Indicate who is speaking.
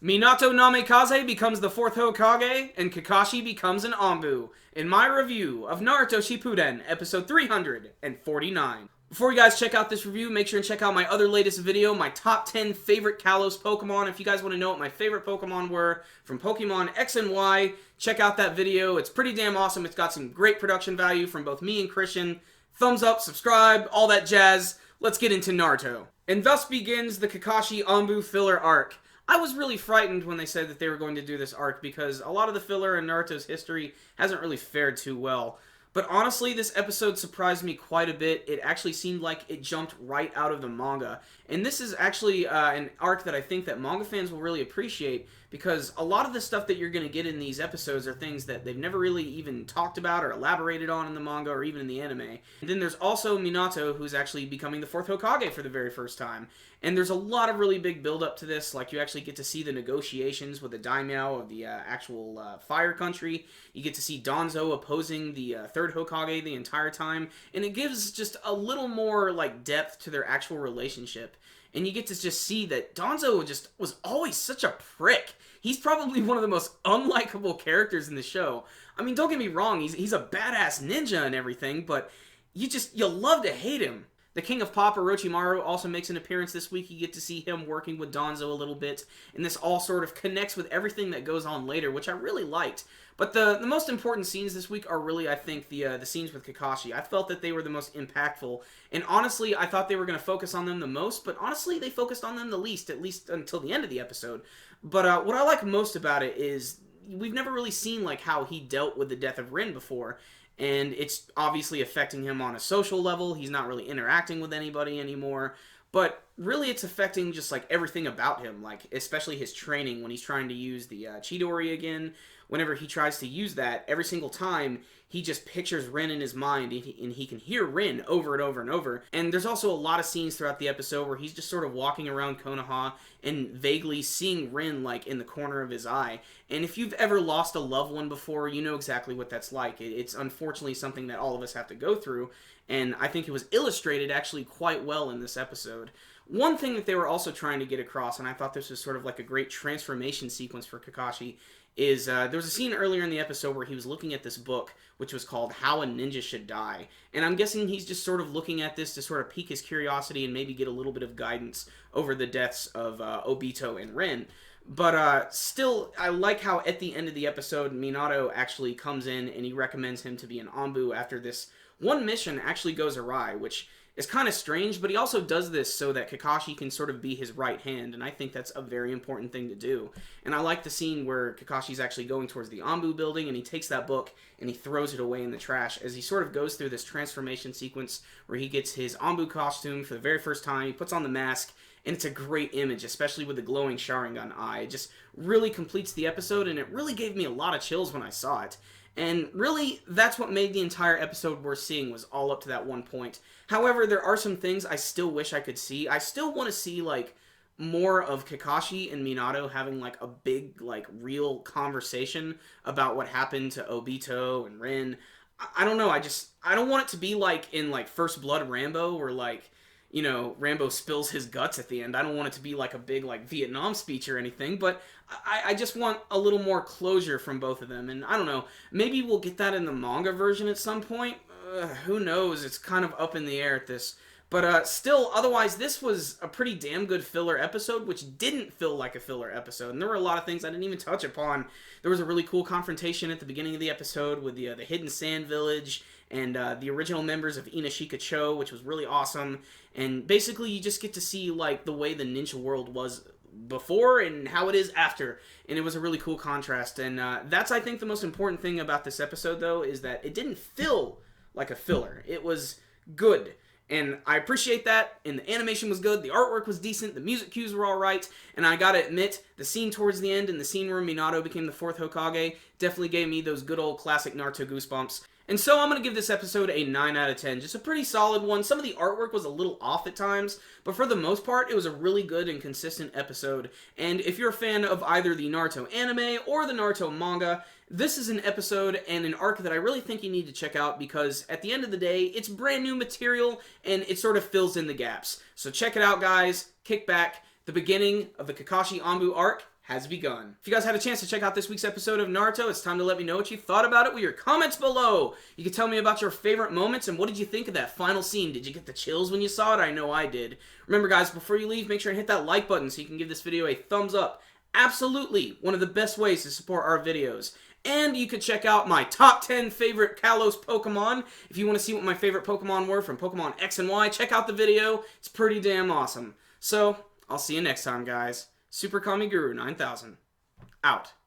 Speaker 1: Minato Namikaze becomes the 4th Hokage, and Kakashi becomes an Anbu, in my review of Naruto Shippuden, episode 349. Before you guys check out this review, make sure and check out my other latest video, my top 10 favorite Kalos Pokemon. If you guys want to know what my favorite Pokemon were from Pokemon X and Y, check out that video. It's pretty damn awesome. It's got some great production value from both me and Christian. Thumbs up, subscribe, all that jazz. Let's get into Naruto. And thus begins the Kakashi Anbu filler arc. I was really frightened when they said that they were going to do this arc because a lot of the filler in Naruto's history hasn't really fared too well. But honestly, this episode surprised me quite a bit. It actually seemed like it jumped right out of the manga. And this is actually an arc that I think that manga fans will really appreciate because a lot of the stuff that you're going to get in these episodes are things that they've never really even talked about or elaborated on in the manga or even in the anime. And then there's also Minato, who's actually becoming the 4th Hokage for the very first time. And there's a lot of really big build up to this, like you actually get to see the negotiations with the daimyo of the actual Fire Country. You get to see Danzo opposing the 3rd Hokage the entire time, and it gives just a little more like depth to their actual relationship. And you get to just see that Danzo just was always such a prick. He's probably one of the most unlikable characters in the show. I mean, don't get me wrong, he's a badass ninja and everything, but you love to hate him. The King of Pop, Orochimaru, also makes an appearance this week. You get to see him working with Danzo a little bit, and this all sort of connects with everything that goes on later, which I really liked. But the most important scenes this week are really, I think, the scenes with Kakashi. I felt that they were the most impactful, and honestly, I thought they were going to focus on them the most, but honestly, they focused on them the least, at least until the end of the episode. But what I like most about it is we've never really seen like how he dealt with the death of Rin before. And it's obviously affecting him on a social level. He's not really interacting with anybody anymore. But really it's affecting just like everything about him, like especially his training when he's trying to use the Chidori again. Whenever he tries to use that, every single time he just pictures Rin in his mind, and he can hear Rin over and over and over. And there's also a lot of scenes throughout the episode where he's just sort of walking around Konoha and vaguely seeing Rin like in the corner of his eye. And if you've ever lost a loved one before, you know exactly what that's like. It's unfortunately something that all of us have to go through, and I think it was illustrated actually quite well in this episode. One thing that they were also trying to get across, and I thought this was sort of like a great transformation sequence for Kakashi, is there was a scene earlier in the episode where he was looking at this book, which was called How a Ninja Should Die. And I'm guessing he's just sort of looking at this to sort of pique his curiosity and maybe get a little bit of guidance over the deaths of Obito and Rin. But still, I like how at the end of the episode, Minato actually comes in and he recommends him to be an Anbu after this one mission actually goes awry, which is kind of strange, but he also does this so that Kakashi can sort of be his right hand, and I think that's a very important thing to do. And I like the scene where Kakashi's actually going towards the Anbu building, and he takes that book and he throws it away in the trash as he sort of goes through this transformation sequence where he gets his Anbu costume for the very first time, he puts on the mask, and it's a great image, especially with the glowing Sharingan eye. It just really completes the episode, and it really gave me a lot of chills when I saw it. And really, that's what made the entire episode worth seeing, was all up to that one point. However, there are some things I still wish I could see. I still want to see, like, more of Kakashi and Minato having, like, a big, like, real conversation about what happened to Obito and Rin. I don't know, I don't want it to be, like, in, like, First Blood Rambo, where, like, you know, Rambo spills his guts at the end. I don't want it to be like a big like Vietnam speech or anything, but I just want a little more closure from both of them. And I don't know, maybe we'll get that in the manga version at some point. Who knows? It's kind of up in the air at this. But still, otherwise, this was a pretty damn good filler episode, which didn't feel like a filler episode. And there were a lot of things I didn't even touch upon. There was a really cool confrontation at the beginning of the episode with the Hidden Sand Village and the original members of Inashika Cho, which was really awesome. And basically, you just get to see like the way the ninja world was before and how it is after. And it was a really cool contrast. And that's, I think, the most important thing about this episode, though, is that it didn't feel like a filler. It was good. And I appreciate that, and the animation was good, the artwork was decent, the music cues were alright, and I gotta admit, the scene towards the end and the scene where Minato became the 4th Hokage definitely gave me those good old classic Naruto goosebumps. And so I'm going to give this episode a 9 out of 10. Just a pretty solid one. Some of the artwork was a little off at times, but for the most part, it was a really good and consistent episode. And if you're a fan of either the Naruto anime or the Naruto manga, this is an episode and an arc that I really think you need to check out because at the end of the day, it's brand new material and it sort of fills in the gaps. So check it out, guys. Kick back. The beginning of the Kakashi Anbu arc has begun. If you guys had a chance to check out this week's episode of Naruto, it's time to let me know what you thought about it with your comments below. You can tell me about your favorite moments and what did you think of that final scene. Did you get the chills when you saw it? I know I did. Remember guys, before you leave, make sure and hit that like button so you can give this video a thumbs up. Absolutely one of the best ways to support our videos. And you could check out my top 10 favorite Kalos Pokemon. If you want to see what my favorite Pokemon were from Pokemon X and Y, check out the video. It's pretty damn awesome. So, I'll see you next time, guys. Super Kami Guru 9000. Out.